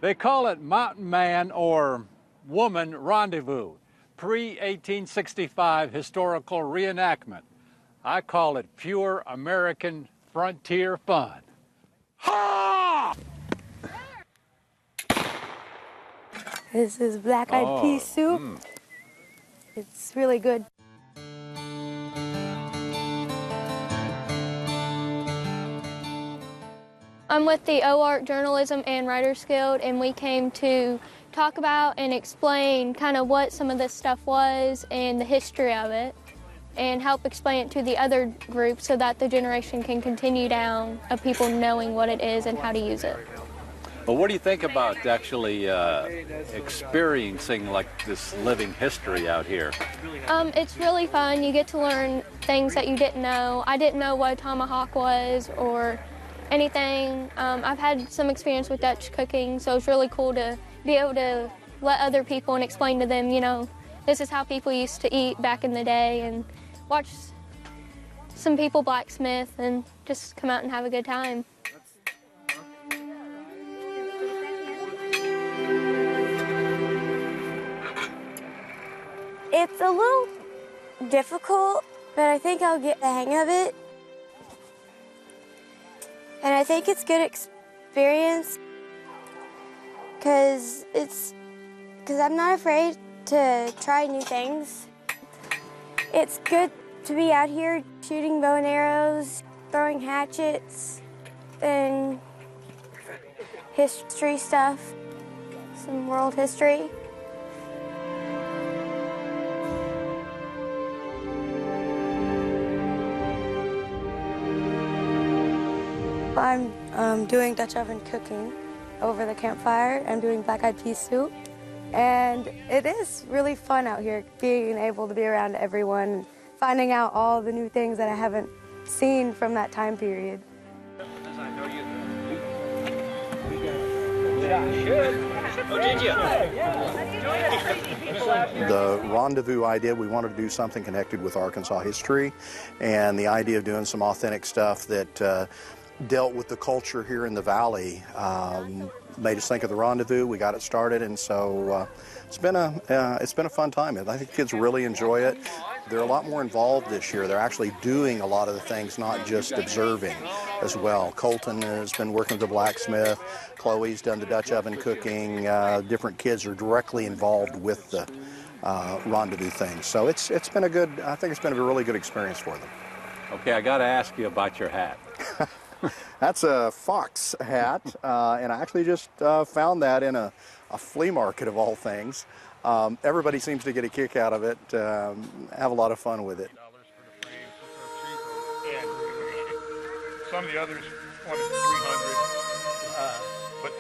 They call it Mountain Man or Woman Rendezvous, pre-1865 historical reenactment. I call it pure American frontier fun. Ha! This is black-eyed pea soup. It's really good. I'm with the OARC Journalism and Writers Guild, and we came to talk about and explain kind of what some of this stuff was and the history of it, and help explain it to the other groups so that the generation can continue down of people knowing what it is and how to use it. Well, what do you think about actually experiencing like this living history out here? It's really fun. You get to learn things that you didn't know. I didn't know what a tomahawk was or anything. I've had some experience with Dutch cooking, so it's really cool to be able to let other people and explain to them, you know, this is how people used to eat back in the day, and watch some people blacksmith and just come out and have a good time. It's a little difficult, but I think I'll get the hang of it. And I think it's good experience because I'm not afraid to try new things. It's good to be out here shooting bow and arrows, throwing hatchets, and history stuff, some world history. I'm doing Dutch oven cooking over the campfire. I'm doing black-eyed pea soup. And it is really fun out here, being able to be around everyone, finding out all the new things that I haven't seen from that time period. The rendezvous idea, we wanted to do something connected with Arkansas history, and the idea of doing some authentic stuff that dealt with the culture here in the valley made us think of the rendezvous. We got it started, and so it's been a fun time. I think kids really enjoy it. They're a lot more involved this year. They're actually doing a lot of the things, not just observing as well. Colton has been working with the blacksmith. Chloe's done the Dutch oven cooking. Different kids are directly involved with the rendezvous thing. So it's been a good. I think it's been a really good experience for them. Okay, I got to ask you about your hat. That's a fox hat, and I actually just found that in a flea market of all things. Everybody seems to get a kick out of it, have a lot of fun with it. Some of the others wanted 300, but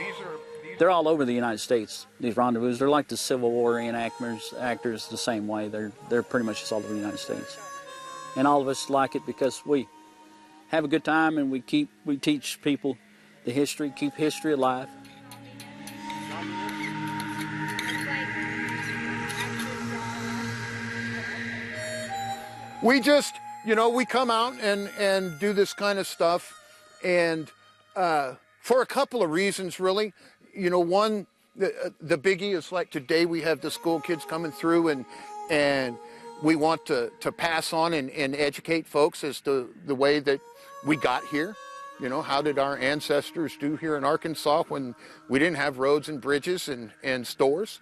they're all over the United States, these rendezvous. They're like the Civil War actors the same way. They're pretty much just all over the United States. And all of us like it because we have a good time and we teach people the history, keep history alive. we just, you know, we come out and do this kind of stuff, and for a couple of reasons, really. You know, one, the biggie is like today we have the school kids coming through, and we want to pass on and educate folks as to the way that we got here. You know, how did our ancestors do here in Arkansas when we didn't have roads and bridges and stores?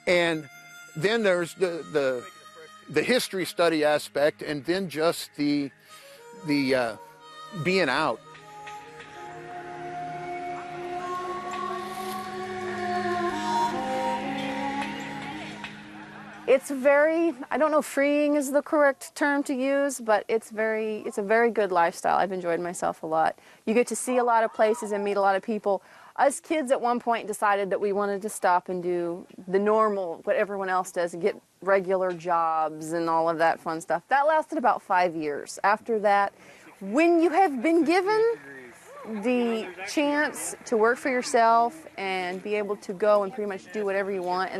And then there's the history study aspect, and then just the being out. It's very, I don't know if freeing is the correct term to use, but it's a very good lifestyle. I've enjoyed myself a lot. You get to see a lot of places and meet a lot of people. Us kids at one point decided that we wanted to stop and do the normal, what everyone else does, and get regular jobs and all of that fun stuff. That lasted about 5 years. After that, when you have been given the chance to work for yourself and be able to go and pretty much do whatever you want,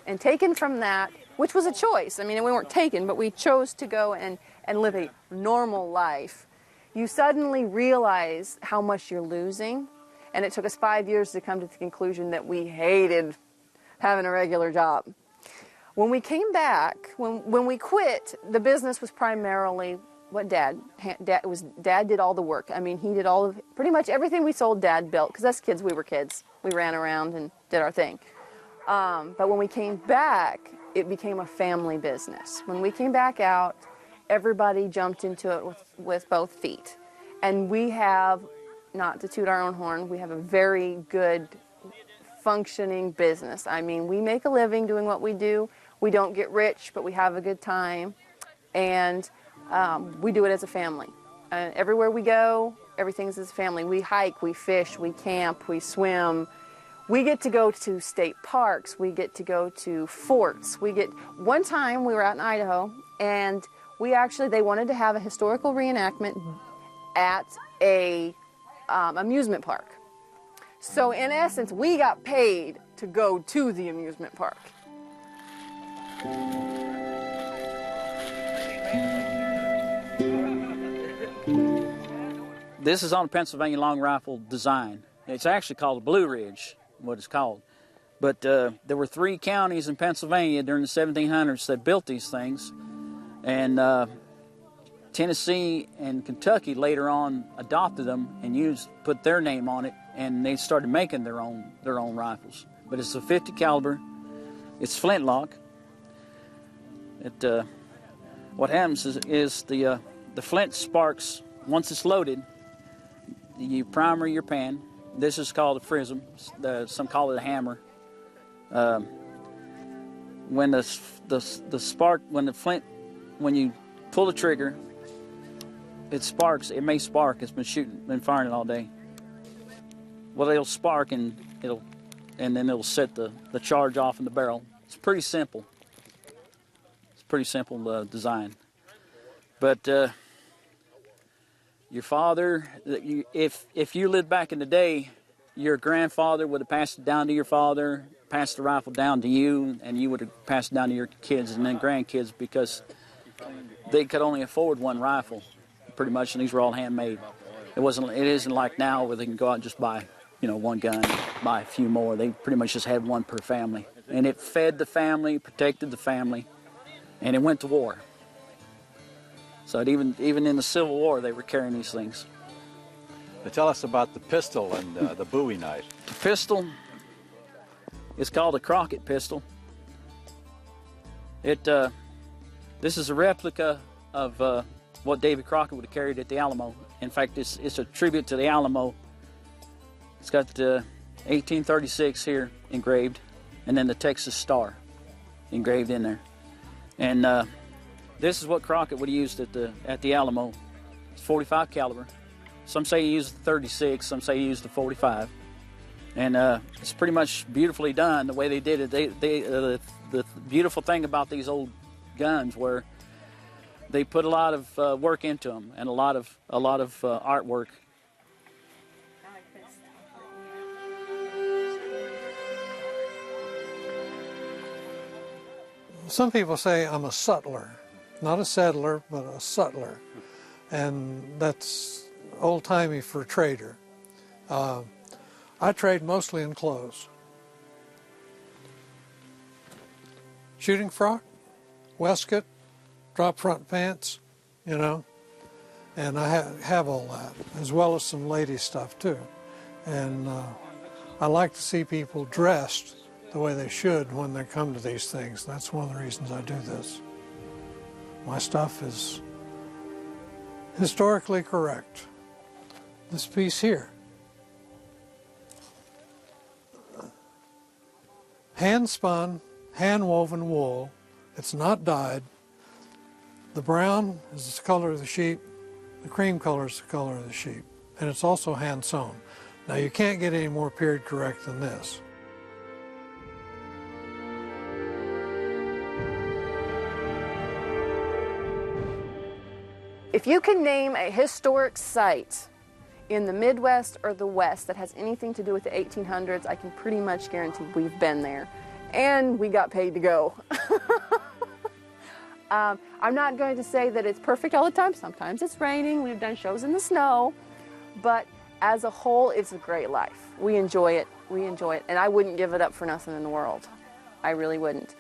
and taken from that, which was a choice. I mean, we weren't taken, but we chose to go and live a normal life. You suddenly realize how much you're losing And it took us 5 years to come to the conclusion that we hated having a regular job. When we came back, when we quit, the business was primarily what Dad did all the work. I mean, he did pretty much everything we sold, Dad built, because us kids, we were kids. We ran around and did our thing. But when we came back, it became a family business. When we came back out, everybody jumped into it with both feet. And we have, not to toot our own horn, we have a very good functioning business. I mean, we make a living doing what we do. We don't get rich, but we have a good time. And we do it as a family. Everywhere we go, everything's as a family. We hike, we fish, we camp, we swim. We get to go to state parks. We get to go to forts. One time we were out in Idaho, and they wanted to have a historical reenactment at a amusement park. So in essence, we got paid to go to the amusement park. This is on a Pennsylvania long rifle design. It's actually called a Blue Ridge, what it's called. But there were 3 counties in Pennsylvania during the 1700s that built these things. And Tennessee and Kentucky later on adopted them and put their name on it, and they started making their own rifles. But it's a 50 caliber. It's flintlock. What happens is the flint sparks once it's loaded. You primer your pan. This is called a prism. Some call it a hammer. When the spark, when you pull the trigger, it sparks. It may spark. It's been firing it all day. Well, it'll spark and then it'll set the charge off in the barrel. It's pretty simple. It's pretty simple design. But your father, if you lived back in the day, your grandfather would have passed it down to your father, passed the rifle down to you, and you would have passed it down to your kids and then grandkids, because they could only afford one rifle, pretty much, and these were all handmade. It isn't like now where they can go out and just buy, one gun, buy a few more. They pretty much just had one per family, and it fed the family, protected the family, and it went to war. So even in the Civil War, they were carrying these things. Now tell us about the pistol and the Bowie knife. The pistol is called a Crockett pistol. This is a replica of what David Crockett would have carried at the Alamo. In fact, it's a tribute to the Alamo. It's got 1836 here engraved, and then the Texas Star engraved in there. And this is what Crockett would have used at the Alamo. It's 45 caliber. Some say he used the 36, some say he used the 45. And it's pretty much beautifully done the way they did it. The beautiful thing about these old guns were they put a lot of work into them and a lot of artwork. Some people say I'm a sutler, not a settler, but a sutler, and that's old-timey for trader. I trade mostly in clothes. Shooting frock, waistcoat, drop front pants, and I have all that, as well as some lady stuff too. And I like to see people dressed the way they should when they come to these things. That's one of the reasons I do this. My stuff is historically correct. This piece here, hand-spun, hand-woven wool. It's not dyed. The brown is the color of the sheep. The cream color is the color of the sheep. And it's also hand-sewn. Now, you can't get any more period correct than this. If you can name a historic site in the Midwest or the West that has anything to do with the 1800s, I can pretty much guarantee we've been there. And we got paid to go. I'm not going to say that it's perfect all the time. Sometimes it's raining. We've done shows in the snow. But as a whole, it's a great life. We enjoy it. We enjoy it. And I wouldn't give it up for nothing in the world. I really wouldn't.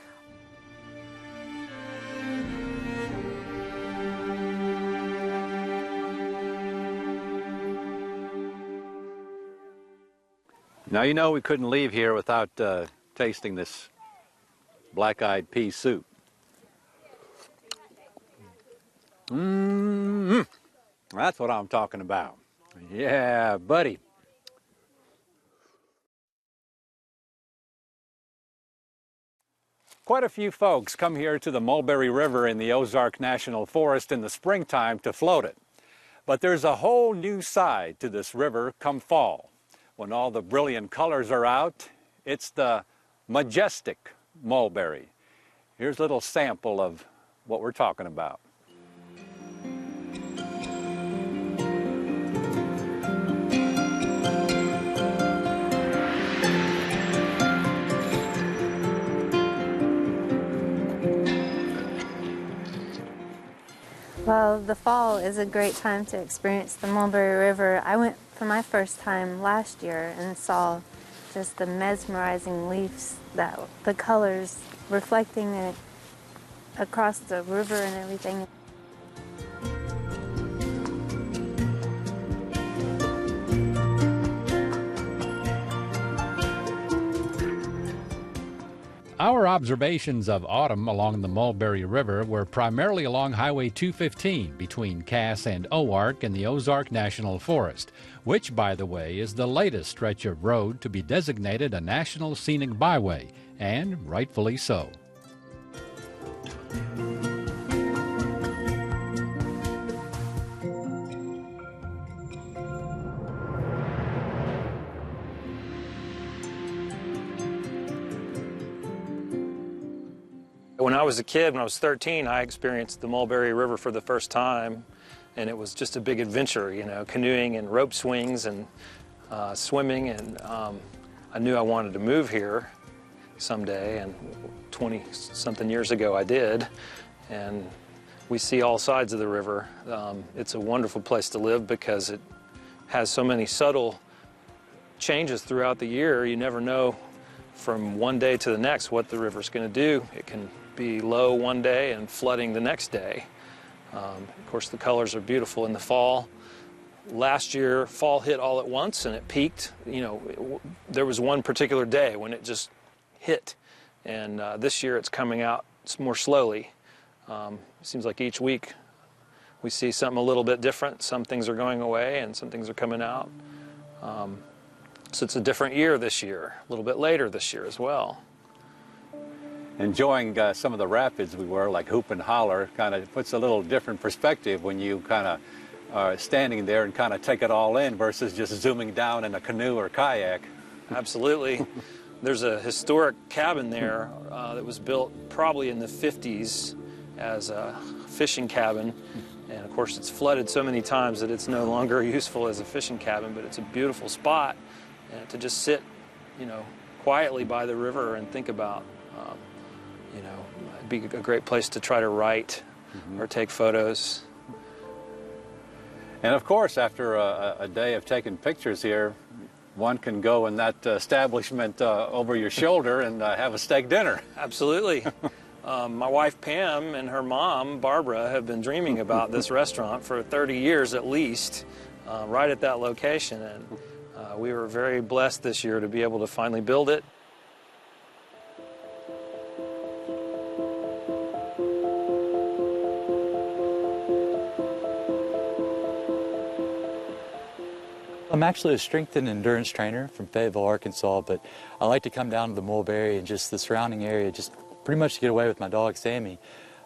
Now, you know we couldn't leave here without tasting this black-eyed pea soup. Mmm, that's what I'm talking about. Yeah, buddy. Quite a few folks come here to the Mulberry River in the Ozark National Forest in the springtime to float it. But there's a whole new side to this river come fall. When all the brilliant colors are out, it's the majestic mulberry. Here's a little sample of what we're talking about. Well, the fall is a great time to experience the Mulberry River. I went for my first time last year and saw just the mesmerizing leaves, that the colors reflecting it across the river and everything. Our observations of autumn along the Mulberry River were primarily along Highway 215 between Cass and Ozark in the Ozark National Forest, which, by the way, is the latest stretch of road to be designated a National Scenic Byway, and rightfully so. When I was a kid, when I was 13, I experienced the Mulberry River for the first time, and it was just a big adventure, you know, canoeing and rope swings and swimming, and I knew I wanted to move here someday, and 20-something years ago I did, and we see all sides of the river. It's a wonderful place to live because it has so many subtle changes throughout the year. You never know from one day to the next what the river's going to do. It can be low one day and flooding the next day. Of course, the colors are beautiful in the fall. Last year, fall hit all at once and it peaked. You know, there was one particular day when it just hit. And this year it's coming out more slowly. It seems like each week we see something a little bit different. Some things are going away and some things are coming out. So it's a different year this year, a little bit later this year as well. Enjoying some of the rapids we were, like Hoop and Holler, kind of puts a little different perspective when you kind of are standing there and kind of take it all in versus just zooming down in a canoe or kayak. Absolutely. There's a historic cabin there that was built probably in the 50s as a fishing cabin. And of course it's flooded so many times that it's no longer useful as a fishing cabin, but it's a beautiful spot to just sit, you know, quietly by the river and think about. You know, it'd be a great place to try to write or take photos. And of course, after a day of taking pictures here, one can go in that establishment over your shoulder and have a steak dinner. Absolutely. My wife Pam and her mom Barbara have been dreaming about this restaurant for 30 years at least, right at that location. And we were very blessed this year to be able to finally build it. I'm actually a strength and endurance trainer from Fayetteville, Arkansas, but I like to come down to the Mulberry and just the surrounding area, just pretty much to get away with my dog, Sammy.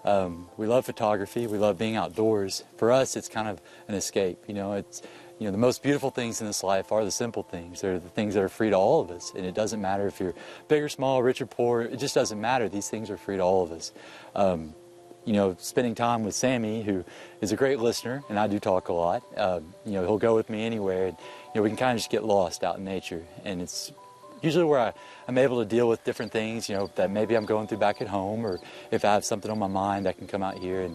We love photography. We love being outdoors. For us, it's kind of an escape. You know, the most beautiful things in this life are the simple things. They're the things that are free to all of us, and it doesn't matter if you're big or small, rich or poor. It just doesn't matter. These things are free to all of us. You know, spending time with Sammy, who is a great listener, and I do talk a lot. You know, he'll go with me anywhere. And, you know, we can kind of just get lost out in nature, and it's usually where I'm able to deal with different things, you know, that maybe I'm going through back at home, or if I have something on my mind, I can come out here,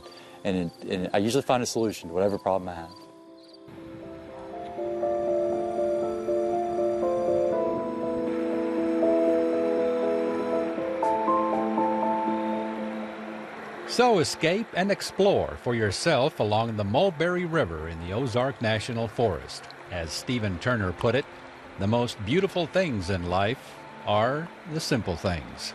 and I usually find a solution to whatever problem I have. So escape and explore for yourself along the Mulberry River in the Ozark National Forest. As Stephen Turner put it, the most beautiful things in life are the simple things.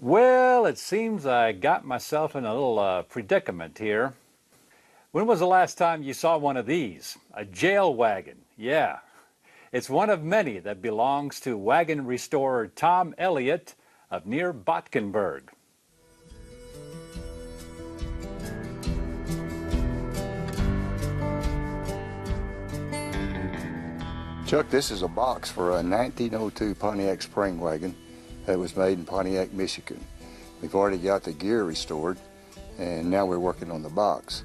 Well, it seems I got myself in a little predicament here. When was the last time you saw one of these? A jail wagon, yeah. It's one of many that belongs to wagon restorer Tom Elliott of near Botkinburg. Chuck, this is a box for a 1902 Pontiac spring wagon that was made in Pontiac, Michigan. We've already got the gear restored, and now we're working on the box.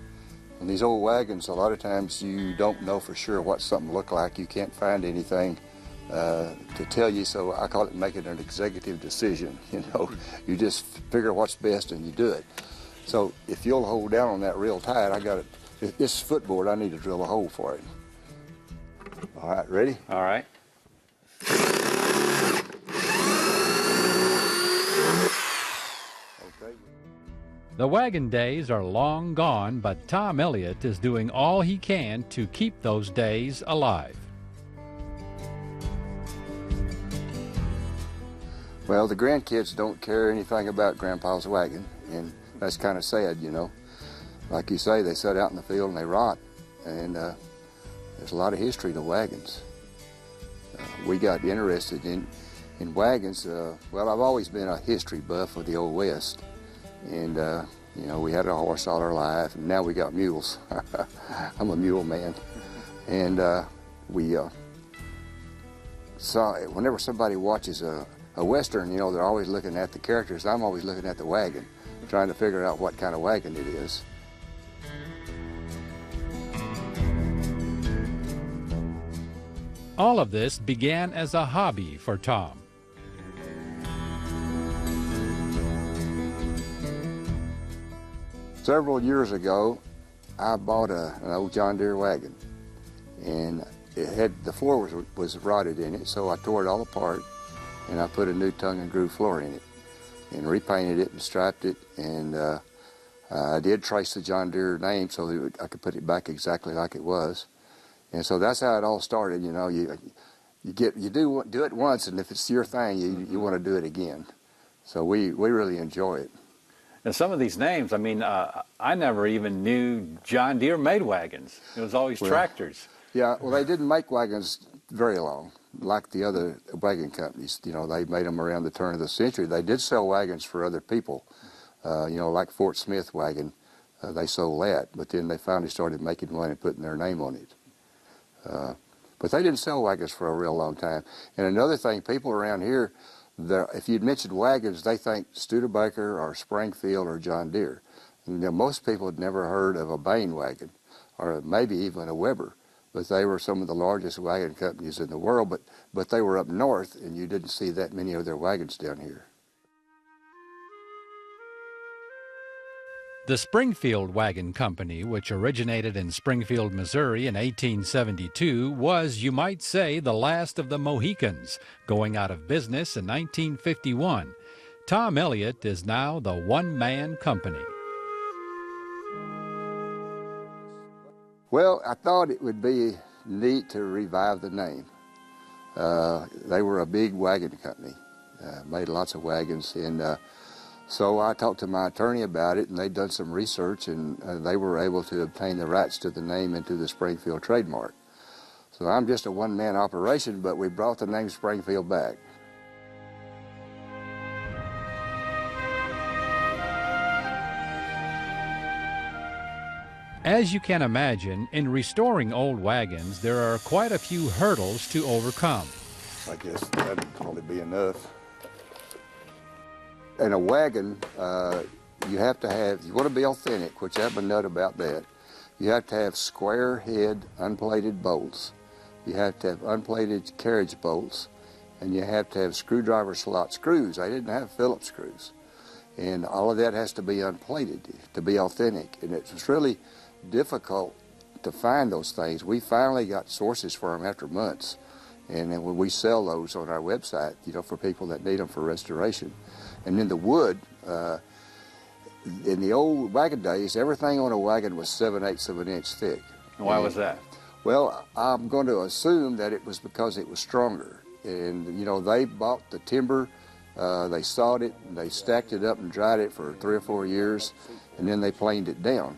On these old wagons, a lot of times you don't know for sure what something looked like. You can't find anything to tell you, so I call it making an executive decision. You know, you just figure what's best and you do it. So if you'll hold down on that real tight, I got it. This footboard, I need to drill a hole for it. All right, ready? All right. The wagon days are long gone, but Tom Elliott is doing all he can to keep those days alive. Well, the grandkids don't care anything about Grandpa's wagon, and that's kind of sad, you know. Like you say, they sit out in the field and they rot, and there's a lot of history to wagons. We got interested in wagons. Well, I've always been a history buff of the Old West. And, you know, we had a horse all our life, and now we got mules. I'm a mule man. And we saw, whenever somebody watches a Western, you know, they're always looking at the characters. I'm always looking at the wagon, trying to figure out what kind of wagon it is. All of this began as a hobby for Tom. Several years ago, I bought an old John Deere wagon, and it had the floor was rotted in it, so I tore it all apart, and I put a new tongue and groove floor in it, and repainted it and striped it, and I did trace the John Deere name so that I could put it back exactly like it was, and so that's how it all started. You know, you do it once, and if it's your thing, you want to do it again. So we really enjoy it. And some of these names, I mean, I never even knew John Deere made wagons. It was always tractors. Yeah, well, they didn't make wagons very long, like the other wagon companies. You know, they made them around the turn of the century. They did sell wagons for other people. You know, like Fort Smith wagon, they sold that. But then they finally started making one and putting their name on it. But they didn't sell wagons for a real long time. And another thing, people around here, if you'd mentioned wagons, they think Studebaker or Springfield or John Deere. And, you know, most people had never heard of a Bain wagon, or maybe even a Weber, but they were some of the largest wagon companies in the world, but they were up north, and you didn't see that many of their wagons down here. The Springfield Wagon Company, which originated in Springfield, Missouri in 1872, was, you might say, the last of the Mohicans, going out of business in 1951. Tom Elliott is now the one-man company. Well, I thought it would be neat to revive the name. They were a big wagon company. made lots of wagons. And so I talked to my attorney about it, and they'd done some research, and they were able to obtain the rights to the name and to the Springfield trademark. So I'm just a one-man operation, but we brought the name Springfield back. As you can imagine, in restoring old wagons, there are quite a few hurdles to overcome. I guess that'd probably be enough. In a wagon, you have to have, you want to be authentic, which I'm a nut about that, you have to have square head unplated bolts. You have to have unplated carriage bolts, and you have to have screwdriver slot screws. I didn't have Phillips screws. And all of that has to be unplated to be authentic. And it's really difficult to find those things. We finally got sources for them after months. And then when we sell those on our website, you know, for people that need them for restoration. And then the wood, in the old wagon days, everything on a wagon was 7/8 of an inch thick. Why was that? Well, I'm going to assume that it was because it was stronger. And, you know, they bought the timber, they sawed it, and they stacked it up and dried it for 3 or 4 years, and then they planed it down.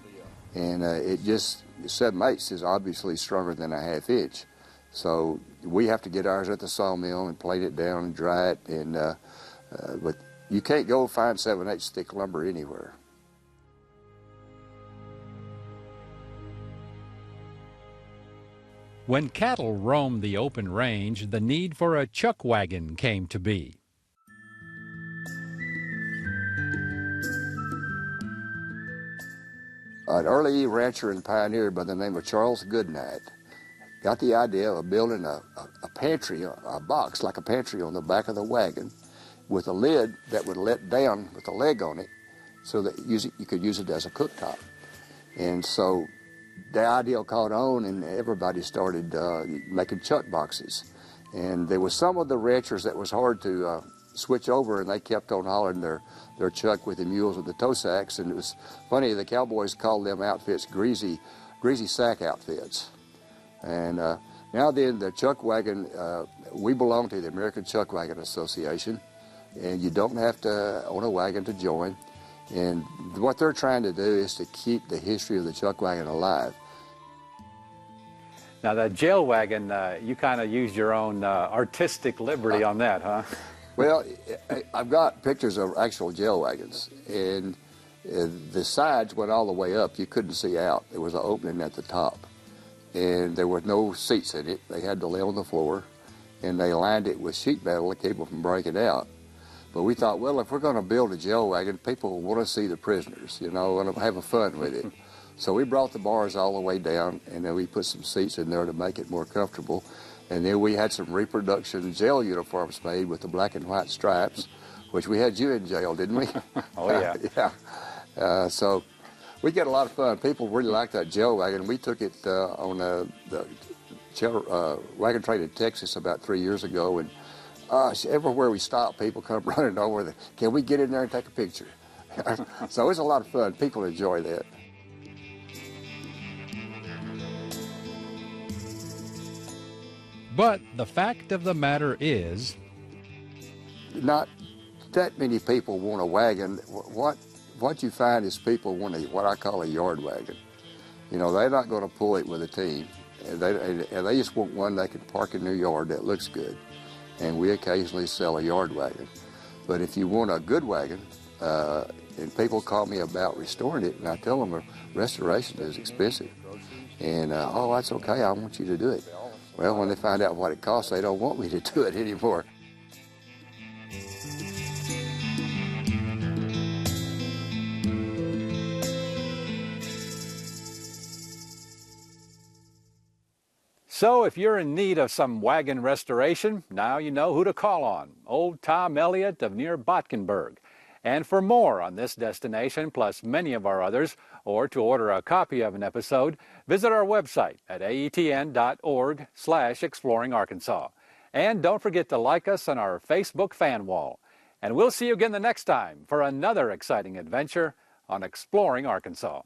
And it just, 7/8 is obviously stronger than a 1/2 inch. So we have to get ours at the sawmill and plane it down and dry it. And but you can't go find 7/8 thick lumber anywhere. When cattle roamed the open range, the need for a chuck wagon came to be. An early rancher and pioneer by the name of Charles Goodnight got the idea of building a pantry, a box like a pantry on the back of the wagon with a lid that would let down with a leg on it so that you could use it as a cooktop. And so the idea caught on, and everybody started making chuck boxes. And there was some of the ranchers that was hard to switch over, and they kept on hauling their chuck with the mules with the tow sacks. And it was funny, the cowboys called them outfits greasy sack outfits. And now then, the chuck wagon, we belong to the American Chuck Wagon Association, and you don't have to own a wagon to join. And what they're trying to do is to keep the history of the chuck wagon alive. Now, that jail wagon, you kind of used your own artistic liberty on that, huh? Well, I've got pictures of actual jail wagons, and the sides went all the way up. You couldn't see out. There was an opening at the top, and there were no seats in it. They had to lay on the floor, and they lined it with sheet metal to keep them from breaking out. But we thought, well, if we're going to build a jail wagon, people want to see the prisoners, you know, and have fun with it. So we brought the bars all the way down, and then we put some seats in there to make it more comfortable. And then we had some reproduction jail uniforms made with the black and white stripes, which we had you in jail, didn't we? Oh, yeah. Yeah. So we get a lot of fun. People really like that jail wagon. We took it on the wagon train in Texas about 3 years ago, and everywhere we stop, people come running over. Can we get in there and take a picture? So it's a lot of fun. People enjoy that. But the fact of the matter is, not that many people want a wagon. What you find is people want what I call a yard wagon. You know, they're not going to pull it with a team. And they just want one they can park in their yard that looks good. And we occasionally sell a yard wagon. But if you want a good wagon, and people call me about restoring it, and I tell them restoration is expensive. And, oh, that's okay, I want you to do it. Well, when they find out what it costs, they don't want me to do it anymore. So if you're in need of some wagon restoration, now you know who to call on, old Tom Elliott of near Botkinburg. And for more on this destination, plus many of our others, or to order a copy of an episode, visit our website at aetn.org/exploringarkansas. And don't forget to like us on our Facebook fan wall. And we'll see you again the next time for another exciting adventure on Exploring Arkansas.